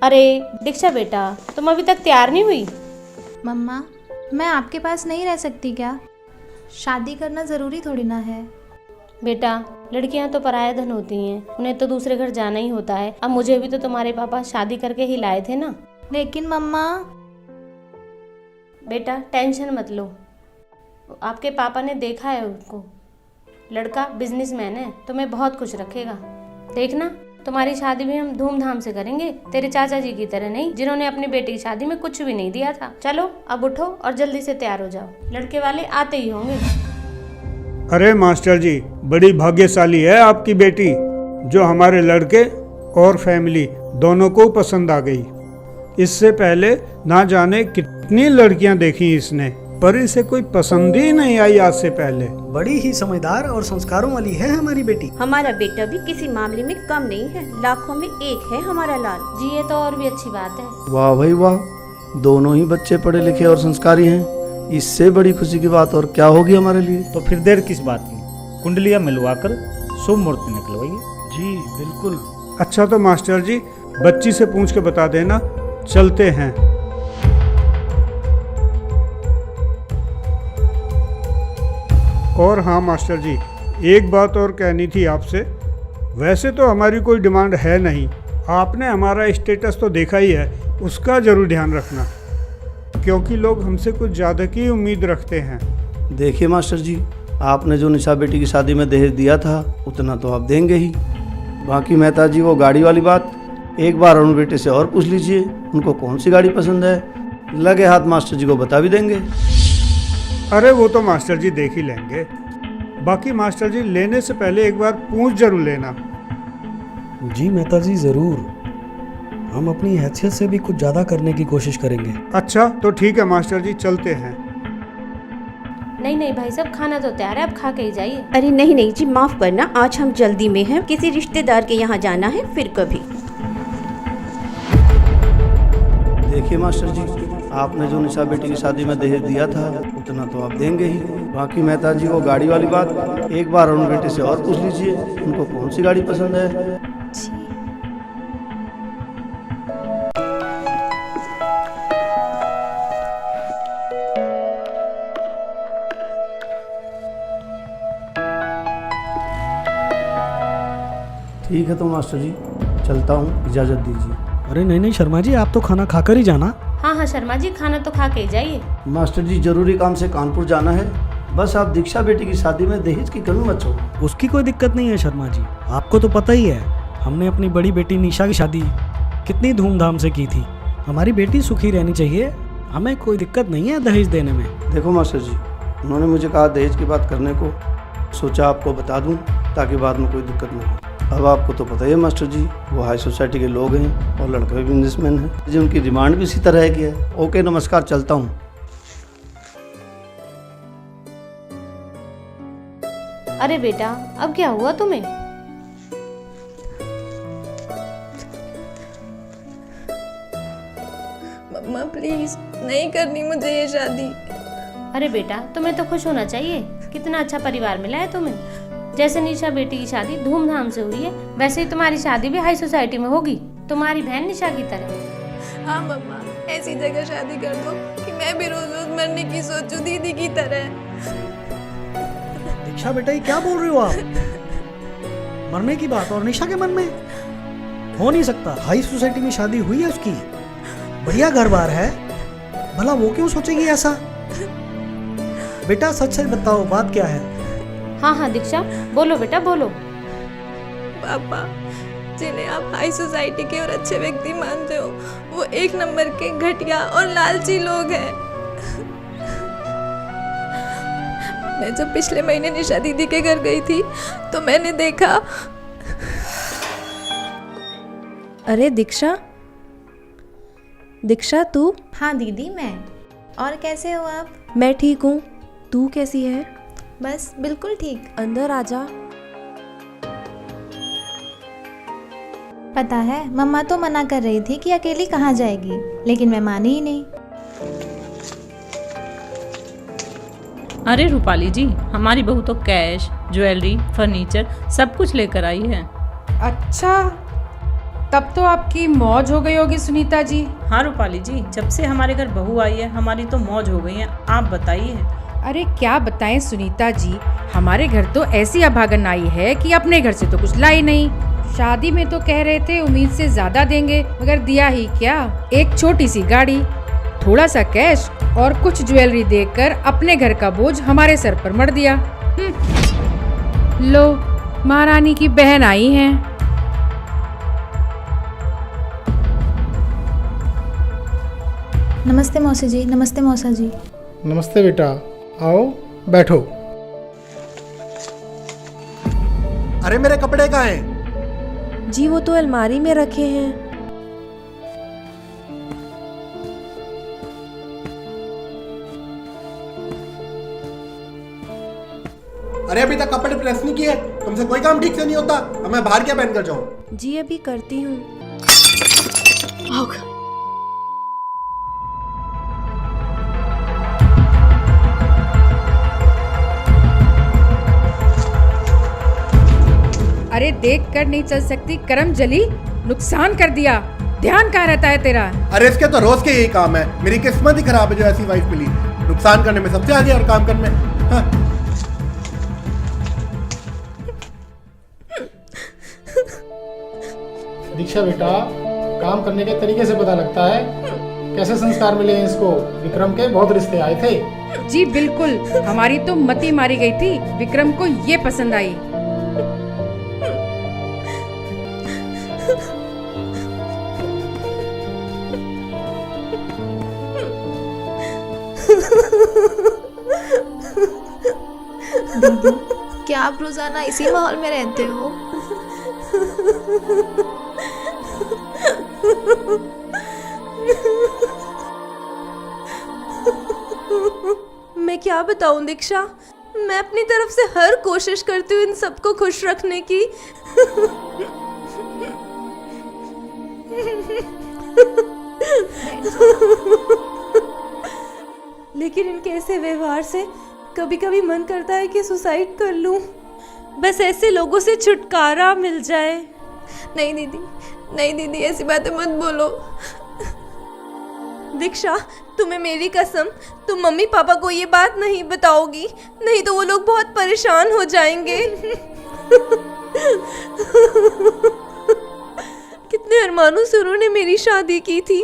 अरे दीक्षा बेटा, तुम अभी तक तैयार नहीं हुई? मम्मा, मैं आपके पास नहीं रह सकती क्या? शादी करना ज़रूरी थोड़ी ना है। बेटा, लड़कियां तो पराया धन होती हैं, उन्हें तो दूसरे घर जाना ही होता है। अब मुझे भी तो तुम्हारे पापा शादी करके ही लाए थे ना। लेकिन मम्मा। बेटा टेंशन मत लो, आपके पापा ने देखा है उसको, लड़का बिजनेसमैन है, तुम्हें बहुत खुश रखेगा। देखना, तुम्हारी शादी भी हम धूमधाम से करेंगे, तेरे चाचा जी की तरह नहीं, जिन्होंने अपनी बेटी की शादी में कुछ भी नहीं दिया था। चलो अब उठो और जल्दी से तैयार हो जाओ, लड़के वाले आते ही होंगे। अरे मास्टर जी, बड़ी भाग्यशाली है आपकी बेटी, जो हमारे लड़के और फैमिली दोनों को पसंद आ गई। इससे पहले ना जाने कितनी लड़कियां देखी इसने, पर इसे कोई पसंद ही नहीं आई आज से पहले। बड़ी ही समझदार और संस्कारों वाली है हमारी बेटी। हमारा बेटा भी किसी मामले में कम नहीं है, लाखों में एक है हमारा लाल जी। ये तो और भी अच्छी बात है। वाह भाई वाह, दोनों ही बच्चे पढ़े लिखे और संस्कारी हैं। इससे बड़ी खुशी की बात और क्या होगी हमारे लिए। तो फिर देर किस बात की, कुंडलियां मिलवाकर शुभ मुहूर्त निकलवाइए। जी बिल्कुल। अच्छा तो मास्टर जी, बच्ची से पूछ के बता देना, चलते हैं। और हाँ मास्टर जी, एक बात और कहनी थी आपसे। वैसे तो हमारी कोई डिमांड है नहीं, आपने हमारा स्टेटस तो देखा ही है, उसका ज़रूर ध्यान रखना, क्योंकि लोग हमसे कुछ ज़्यादा की उम्मीद रखते हैं। देखिए मास्टर जी, आपने जो निशा बेटी की शादी में दहेज दिया था उतना तो आप देंगे ही। बाकी मेहता जी, वो गाड़ी वाली बात एक बार अरुण बेटे से और पूछ लीजिए, उनको कौन सी गाड़ी पसंद है। लगे हाथ मास्टर जी को बता भी देंगे। अरे वो तो मास्टर जी देख ही लेंगे। बाकी मास्टर जी, लेने से पहले एक बार पूछ जरूर लेना। जी मेहता जी ज़रूर, हम अपनी हैसियत से भी कुछ ज़्यादा करने की कोशिश करेंगे। अच्छा तो ठीक है मास्टर जी, चलते हैं। नहीं नहीं भाई साहब, खाना तो तैयार है, आप खा के ही जाइए। अरे नहीं नहीं जी, माफ करना, आज हम जल्दी में हैं, किसी रिश्तेदार के यहाँ जाना है, फिर कभी। देखिए मास्टर जी, आपने जो निशा बेटी की शादी में दहेज दिया था उतना तो आप देंगे ही। बाकी मेहता जी, वो गाड़ी वाली बात एक बार अरुण बेटे से और पूछ लीजिए, उनको कौन सी गाड़ी पसंद है। ठीक है तो मास्टर जी, चलता हूँ, इजाज़त दीजिए। अरे नहीं नहीं शर्मा जी, आप तो खाना खाकर ही जाना। हाँ हाँ शर्मा जी, खाना तो खा के ही जाइए। मास्टर जी, जरूरी काम से कानपुर जाना है, बस आप दीक्षा बेटी की शादी में दहेज की कमी मत छोड़ो। उसकी कोई दिक्कत नहीं है शर्मा जी, आपको तो पता ही है हमने अपनी बड़ी बेटी निशा की शादी कितनी धूमधाम से की थी। हमारी बेटी सुखी रहनी चाहिए, हमें कोई दिक्कत नहीं है दहेज देने में। देखो मास्टर जी, उन्होंने मुझे कहा दहेज की बात करने को, सोचा आपको बता दूं ताकि बाद में कोई दिक्कत ना हो। अब आपको तो पता ही है मास्टर जी, वो हाई सोसाइटी के लोग हैं और लड़का भी बिजनेसमैन है, जो उनकी डिमांड भी इसी तरह की है। ओके नमस्कार, चलता हूँ। अरे बेटा, अब क्या हुआ तुम्हें? मम्मा प्लीज, नहीं करनी मुझे ये शादी। अरे बेटा, तुम्हें तो खुश होना चाहिए, कितना अच्छा परिवार मिला है तुम्हें। जैसे निशा बेटी की शादी धूमधाम से हुई है, वैसे ही तुम्हारी शादी भी हाई सोसाइटी में होगी, तुम्हारी बहन निशा की तरह। हाँ मम्मा, ऐसी जगह शादी कर दो कि मैं भी रोज रोज मरने की सोचूं दीदी की तरह। दीक्षा बेटा, ये क्या बोल रहे हो आप? मरने की बात और निशा के मन में हो नहीं सकता। हाई सोसाइटी में शादी हुई है उसकी, बढ़िया घर बार है, भला वो क्यों सोचेगी ऐसा? बेटा सच सच बताओ, बात क्या है? हाँ हाँ दीक्षा, बोलो बेटा बोलो। पापा, जिन्हें आप हाई सोसाइटी के और अच्छे व्यक्ति मानते हो, वो एक नंबर के घटिया और लालची लोग हैं। मैं जब पिछले महीने निशा दीदी के घर गई थी तो मैंने देखा। अरे दीक्षा, दीक्षा तू? हाँ दीदी, मैं। और कैसे हो आप? मैं ठीक हूँ, तू कैसी है? बस बिल्कुल ठीक। अंदर आजा। पता है, मम्मा तो मना कर रही थी कि अकेली कहाँ जाएगी, लेकिन मैं मानी ही नहीं। अरे रूपाली जी, हमारी बहू तो कैश, ज्वेलरी, फर्नीचर सब कुछ लेकर आई है। अच्छा, तब तो आपकी मौज हो गई होगी सुनीता जी। हाँ रूपाली जी, जब से हमारे घर बहू आई है हमारी तो मौज हो गई है। आप बताइए। अरे क्या बताएं सुनीता जी, हमारे घर तो ऐसी अभागन आई है कि अपने घर से तो कुछ लाई नहीं। शादी में तो कह रहे थे उम्मीद से ज्यादा देंगे, मगर दिया ही क्या, एक छोटी सी गाड़ी, थोड़ा सा कैश और कुछ ज्वेलरी देकर अपने घर का बोझ हमारे सर पर मढ़ दिया। लो, महारानी की बहन आई हैं। नमस्ते मौसी जी। नमस्ते मौसा जी। नमस्ते बेटा, आओ बैठो। अरे मेरे कपड़े कहाँ हैं? जी वो तो अलमारी में रखे हैं। अरे अभी तक कपड़े प्रेस नहीं किए, तुमसे कोई काम ठीक से नहीं होता। अब मैं बाहर क्या पहन कर जाऊं? जी अभी करती हूँ। अरे देख कर नहीं चल सकती, करम जली, नुकसान कर दिया। ध्यान कहाँ रहता है तेरा? अरे इसके तो रोज के यही काम है। मेरी किस्मत ही खराब है जो ऐसी वाइफ मिली। नुकसान करने में सबसे आगे और काम करने में। हाँ। दीक्षा बेटा, काम करने के तरीके से पता लगता है कैसे संस्कार मिले हैं इसको। विक्रम के बहुत रिश्ते आए थे। जी बिल्कुल, हमारी तो मती मारी गई थी, विक्रम को ये पसंद आई। दीदी, क्या आप रोजाना इसी माहौल में रहते हो? मैं क्या बताऊं दीक्षा, मैं अपनी तरफ से हर कोशिश करती हूँ इन सबको खुश रखने की। लेकिन इनके ऐसे व्यवहार से कभी कभी मन करता है कि सुसाइड कर लूं, बस ऐसे लोगों से छुटकारा मिल जाए। नहीं दीदी, नहीं दीदी, ऐसी बातें मत बोलो। दीक्षा, तुम्हें मेरी कसम, तुम मम्मी पापा को ये बात नहीं बताओगी, नहीं तो वो लोग बहुत परेशान हो जाएंगे। कितने अरमानों से उन्होंने मेरी शादी की थी।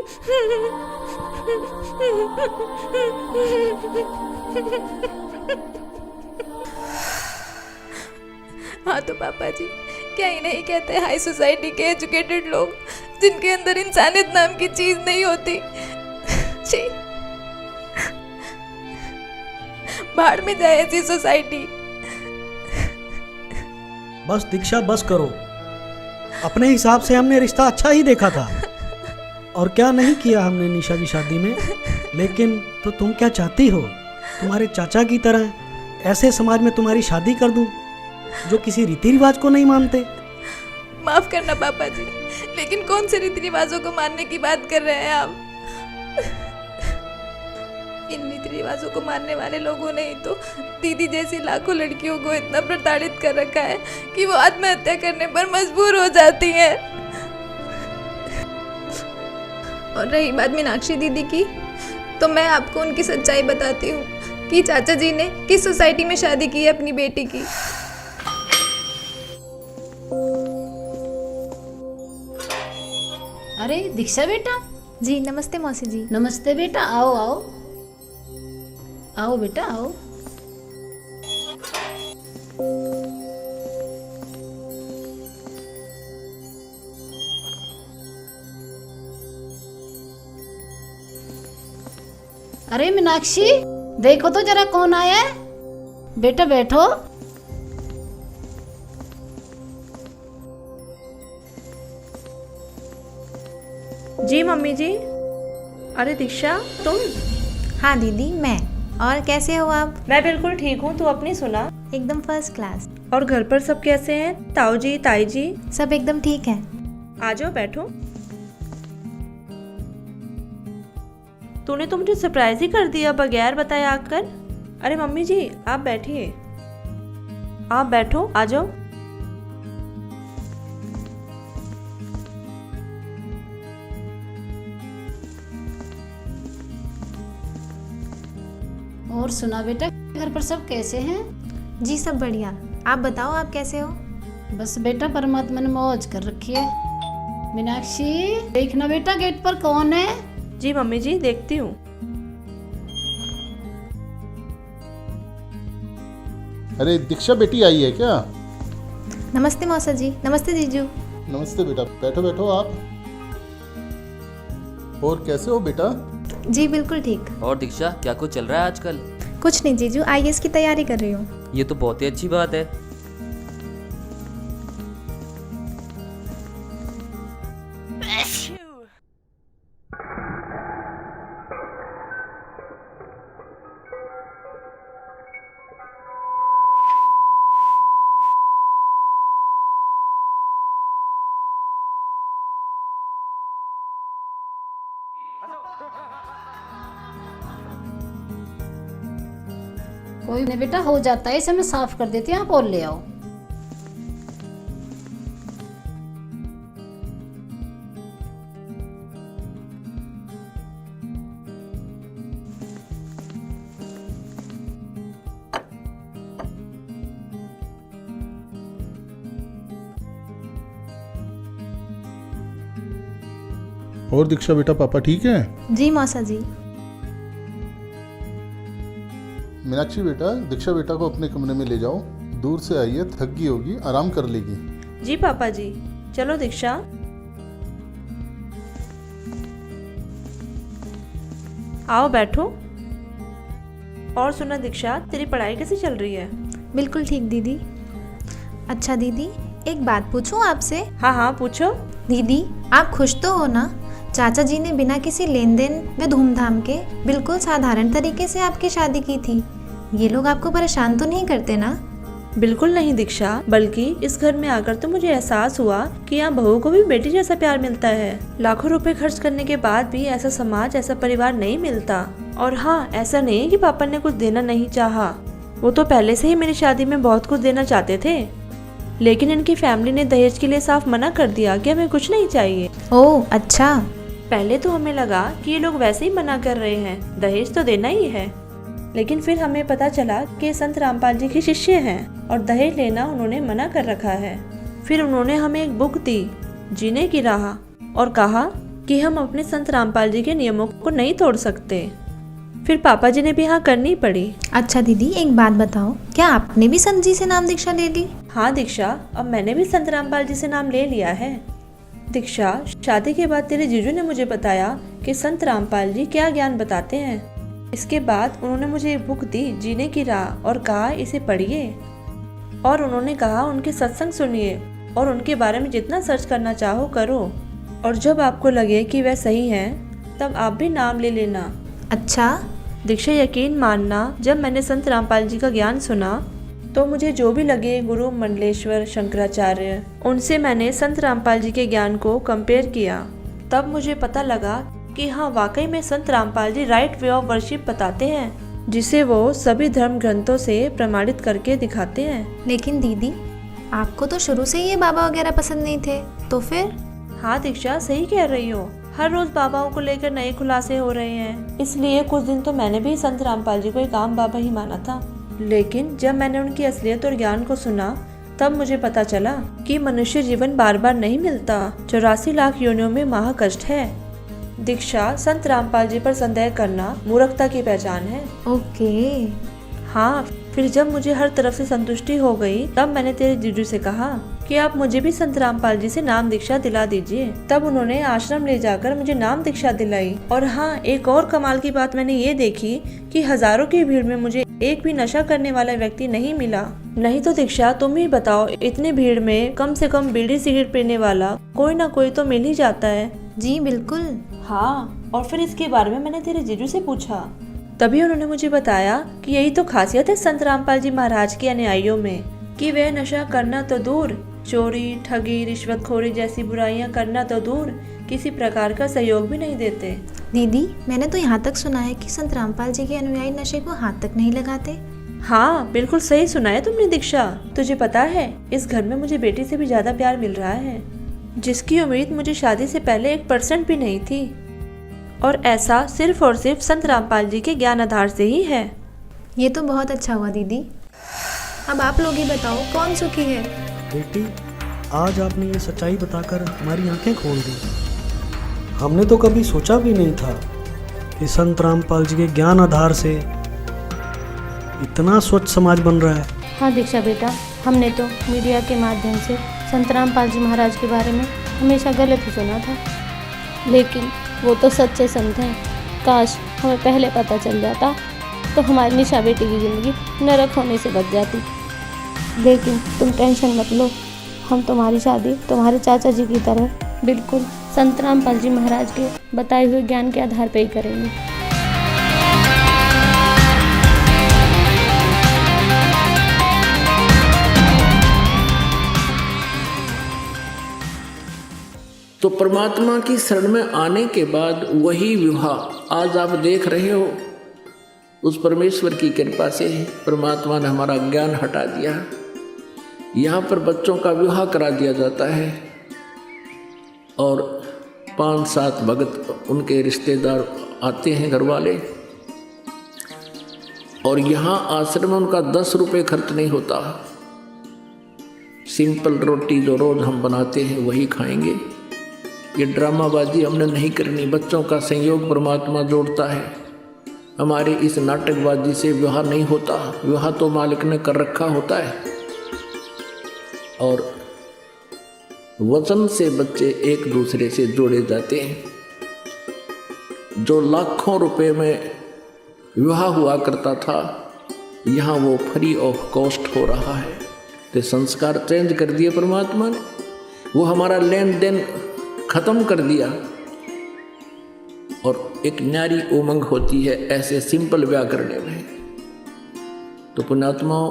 हाँ तो पापा जी, क्या ही नहीं कहते हाई सोसाइटी के एजुकेटेड लोग, जिनके अंदर इंसानियत नाम की चीज नहीं होती। छी, बाहर में जाए ऐसी सोसाइटी। बस दीक्षा, बस करो। अपने हिसाब से हमने रिश्ता अच्छा ही देखा था, और क्या नहीं किया हमने निशा की शादी में। लेकिन तो तुम क्या चाहती हो? तुम्हारे चाचा की तरह ऐसे समाज में तुम्हारी शादी कर दूं जो किसी रीति रिवाज को नहीं मानते? माफ करना पापा जी, लेकिन कौन से रीति रिवाजों को मानने की बात कर रहे हैं आप? इन रीति रिवाजों को मानने वाले लोगों ने ही तो दीदी जैसी लाखों लड़कियों को इतना प्रताड़ित कर रखा है कि वो आत्महत्या करने पर मजबूर हो जाती हैं। और रही बात मीनाक्षी दीदी की, तो मैं आपको उनकी सच्चाई बताती हूँ कि चाचा जी ने किस सोसाइटी में शादी की है अपनी बेटी की। अरे दीक्षा बेटा। जी नमस्ते मौसी जी। नमस्ते बेटा, आओ आओ आओ बेटा आओ। अरे मीनाक्षी, देखो तो जरा कौन आया है। बेटा बैठो। जी मम्मी जी। अरे दीक्षा, तुम? हाँ दीदी, मैं। और कैसे हो आप? मैं बिल्कुल ठीक हूँ, तू अपनी सुना? एकदम फर्स्ट क्लास। और घर पर सब कैसे हैं? ताऊ जी, ताई जी? सब एकदम ठीक है। आ जाओ बैठो। तूने तो मुझे सरप्राइज ही कर दिया बगैर बताए आकर। अरे मम्मी जी, आप बैठिए। आप बैठो, आ जाओ। और सुना बेटा, घर पर सब कैसे हैं? जी सब बढ़िया। आप बताओ, आप कैसे हो? बस बेटा परमात्मा ने मौज कर रखी है। मीनाक्षी देखना बेटा गेट पर कौन है। जी मम्मी जी, देखती हूँ। अरे दीक्षा बेटी आई है क्या? नमस्ते मौसा जी। नमस्ते जीजू। नमस्ते बेटा, बैठो बैठो आप। और कैसे हो बेटा? जी बिल्कुल ठीक। और दीक्षा, क्या कुछ चल रहा है आजकल? कुछ नहीं जीजू, IAS की तैयारी कर रही हूँ। ये तो बहुत ही अच्छी बात है। कोई नहीं बेटा, हो जाता है, इसे मैं साफ कर देती हूँ, आप और ले आओ। और दीक्षा बेटा, पापा ठीक है? जी मौसा जी। मीनाक्षी बेटा, दीक्षा बेटा को अपने कमरे में ले जाओ। दूर से आई है, थक गई होगी, आराम कर लेगी। जी पापा जी। चलो दीक्षा। आओ बैठो। और सुना दीक्षा, तेरी पढ़ाई कैसी चल रही है? बिल्कुल ठीक दीदी। अच्छा दीदी, एक बात पूछूं आपसे? हाँ हाँ पूछो। दीदी आप खुश तो हो ना? चाचा जी ने बिना किसी लेन देन व धूमधाम के बिल्कुल साधारण तरीके से आपकी शादी की थी। ये लोग आपको परेशान तो नहीं करते ना? बिल्कुल नहीं दीक्षा, बल्कि इस घर में आकर तो मुझे एहसास हुआ कि यहाँ बहू को भी बेटी जैसा प्यार मिलता है। लाखों रुपए खर्च करने के बाद भी ऐसा समाज, ऐसा परिवार नहीं मिलता। और हाँ, ऐसा नहीं है कि पापा ने कुछ देना नहीं चाहा। वो तो पहले से ही मेरी शादी में बहुत कुछ देना चाहते थे, लेकिन इनकी फैमिली ने दहेज के लिए साफ मना कर दिया कि हमें कुछ नहीं चाहिए। ओह अच्छा। पहले तो हमें लगा कि ये लोग वैसे ही मना कर रहे हैं, दहेज तो देना ही है। लेकिन फिर हमें पता चला कि संत रामपाल जी के शिष्य हैं और दहेज लेना उन्होंने मना कर रखा है। फिर उन्होंने हमें एक बुक दी, जीने की राह, और कहा कि हम अपने संत रामपाल जी के नियमों को नहीं तोड़ सकते। फिर पापा जी ने भी हाँ करनी पड़ी। अच्छा दीदी, एक बात बताओ, क्या आपने भी संत जी से नाम दीक्षा ले ली? हाँ दीक्षा, अब मैंने भी संत रामपाल जी से नाम ले लिया है। दीक्षा, शादी के बाद तेरे जीजू ने मुझे बताया कि संत रामपाल जी क्या ज्ञान बताते हैं। इसके बाद उन्होंने मुझे एक बुक दी, जीने की राह, और कहा इसे पढ़िए। और उन्होंने कहा उनके सत्संग सुनिए और उनके बारे में जितना सर्च करना चाहो करो, और जब आपको लगे कि वह सही हैं तब आप भी नाम ले लेना। अच्छा दीक्षा, यकीन मानना, जब मैंने संत रामपाल जी का ज्ञान सुना तो मुझे जो भी लगे गुरु मंडलेश्वर, शंकराचार्य, उनसे मैंने संत रामपाल जी के ज्ञान को कंपेयर किया। तब मुझे पता लगा कि हाँ, वाकई में संत Rampal ji right way of worship बताते हैं, जिसे वो सभी धर्म ग्रंथों से प्रमाणित करके दिखाते हैं। लेकिन दीदी, आपको तो शुरू से ये बाबा वगैरह पसंद नहीं थे, तो फिर? हाँ दीक्षा, सही कह रही हो। हर रोज बाबाओं को लेकर नए खुलासे हो रहे हैं, इसलिए कुछ दिन तो मैंने भी संत रामपाल जी को एक आम बाबा ही माना था। लेकिन जब मैंने उनकी असलियत और ज्ञान को सुना तब मुझे पता चला कि मनुष्य जीवन बार बार नहीं मिलता, 84 लाख योनियों में महाकष्ट है। दीक्षा, संत रामपाल जी पर संदेह करना मूर्खता की पहचान है। ओके। हाँ, फिर जब मुझे हर तरफ से संतुष्टि हो गई तब मैंने तेरे जीजू से कहा कि आप मुझे भी संत रामपाल जी से नाम दीक्षा दिला दीजिए। तब उन्होंने आश्रम ले जाकर मुझे नाम दीक्षा दिलाई। और हाँ, एक और कमाल की बात मैंने ये देखी कि हजारों की भीड़ में मुझे एक भी नशा करने वाला व्यक्ति नहीं मिला। नहीं तो दीक्षा, तुम ही बताओ, इतनी भीड़ में कम से कम बीड़ी सिगरेट पीने वाला कोई ना कोई तो मिल ही जाता है। जी बिल्कुल। हाँ, और फिर इसके बारे में मैंने तेरे जीजू से पूछा, तभी उन्होंने मुझे बताया कि यही तो खासियत है संत रामपाल जी महाराज के अनुयायियों में कि वे नशा करना तो दूर, चोरी, ठगी, रिश्वतखोरी जैसी बुराइयां करना तो दूर, किसी प्रकार का सहयोग भी नहीं देते। दीदी, मैंने तो यहाँ तक सुना है कि संत रामपाल जी के अनुयायी नशे को हाथ तक नहीं लगाते। हाँ, बिल्कुल सही सुना है तुमने दीक्षा। तुझे पता है, इस घर में मुझे बेटी से भी ज्यादा प्यार मिल रहा है, जिसकी उम्मीद मुझे शादी से पहले 1% भी नहीं थी। और ऐसा सिर्फ और सिर्फ संत रामपाल जी के ज्ञान आधार से ही है। ये तो बहुत अच्छा हुआ दीदी। अब आप लोग ही बताओ कौन सुखी है। बेटी, आज आपने ये सच्चाई बताकर हमारी आंखें खोल दी। हमने तो कभी सोचा भी नहीं था कि संत रामपाल जी के ज्ञान आधार से इतना स्वच्छ समाज बन रहा है। हाँ दीक्षा बेटा, हमने तो मीडिया के माध्यम से संत रामपाल जी महाराज के बारे में हमेशा गलत ही सुना था, लेकिन वो तो सच्चे संत हैं। काश हमें पहले पता चल जाता तो हमारी निशा बेटी की ज़िंदगी नरक होने से बच जाती। लेकिन तुम टेंशन मत लो, हम तुम्हारी शादी तुम्हारे चाचा जी की तरह बिल्कुल संत रामपाल जी महाराज के बताए हुए ज्ञान के आधार पर ही करेंगे। तो परमात्मा की शरण में आने के बाद वही विवाह आज आप देख रहे हो, उस परमेश्वर की कृपा से परमात्मा ने हमारा ज्ञान हटा दिया। यहाँ पर बच्चों का विवाह करा दिया जाता है और 5-7 भगत उनके रिश्तेदार आते हैं, घर वाले, और यहाँ आश्रम में उनका 10 रुपये खर्च नहीं होता। सिंपल रोटी जो रोज़ हम बनाते हैं वही खाएंगे। ये ड्रामाबाजी हमने नहीं करनी। बच्चों का संयोग परमात्मा जोड़ता है। हमारे इस नाटकबाजी से विवाह नहीं होता। विवाह तो मालिक ने कर रखा होता है और वचन से बच्चे एक दूसरे से जोड़े जाते हैं। जो लाखों रुपए में विवाह हुआ करता था, यहाँ वो फ्री ऑफ कॉस्ट हो रहा है। तो संस्कार चेंज कर दिए परमात्मा ने, वो हमारा लेन देन खत्म कर दिया और एक न्यारी उमंग होती है ऐसे सिंपल ब्याह करने में। तो पुण्यात्माओं,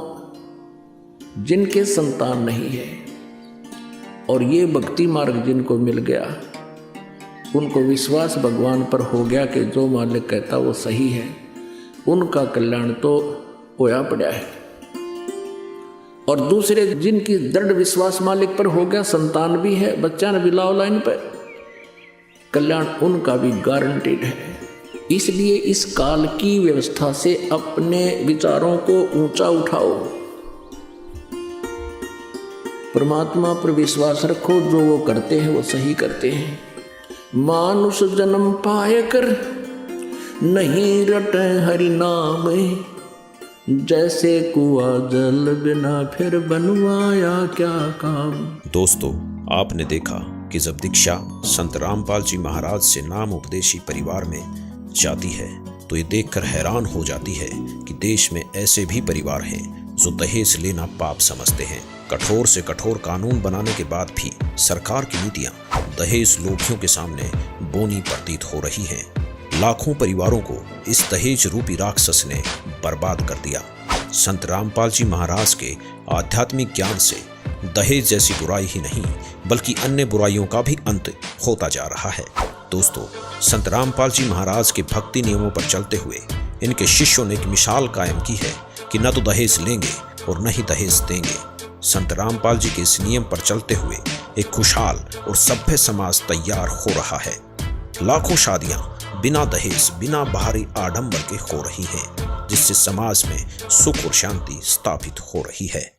जिनके संतान नहीं है और ये भक्ति मार्ग जिनको मिल गया, उनको विश्वास भगवान पर हो गया कि जो मालिक कहता वो सही है, उनका कल्याण तो होया पड़ा है। और दूसरे जिनकी दृढ़ विश्वास मालिक पर हो गया, संतान भी है, बच्चा ने भी लाओ लाइन पर, कल्याण उनका भी गारंटेड है। इसलिए इस काल की व्यवस्था से अपने विचारों को ऊंचा उठाओ, परमात्मा पर विश्वास रखो। जो वो करते हैं वो सही करते हैं। मानुष जन्म पाए कर नहीं रटे हरि नाम, जैसे कुआं जल बिना फिर बनवाया क्या काम। दोस्तों, आपने देखा कि जब दीक्षा संत रामपाल जी महाराज से नाम उपदेशी परिवार में जाती है तो ये देखकर हैरान हो जाती है कि देश में ऐसे भी परिवार हैं जो दहेज लेना पाप समझते हैं। कठोर से कठोर कानून बनाने के बाद भी सरकार की नीतियां दहेज लोभियों के सामने बोनी प्रतीत हो रही हैं। लाखों परिवारों को इस दहेज रूपी राक्षस ने बर्बाद कर दिया। संत रामपाल जी महाराज के आध्यात्मिक ज्ञान से दहेज जैसी बुराई ही नहीं बल्कि अन्य बुराइयों का भी अंत होता जा रहा है। दोस्तों, संत रामपाल जी महाराज के भक्ति नियमों पर चलते हुए इनके शिष्यों ने एक मिसाल कायम की है कि न तो दहेज लेंगे और न ही दहेज देंगे। संत रामपाल जी के इस नियम पर चलते हुए एक खुशहाल और सभ्य समाज तैयार हो रहा है। लाखों शादियां बिना दहेज, बिना बाहरी आडंबर के हो रही हैं, जिससे समाज में सुख और शांति स्थापित हो रही है।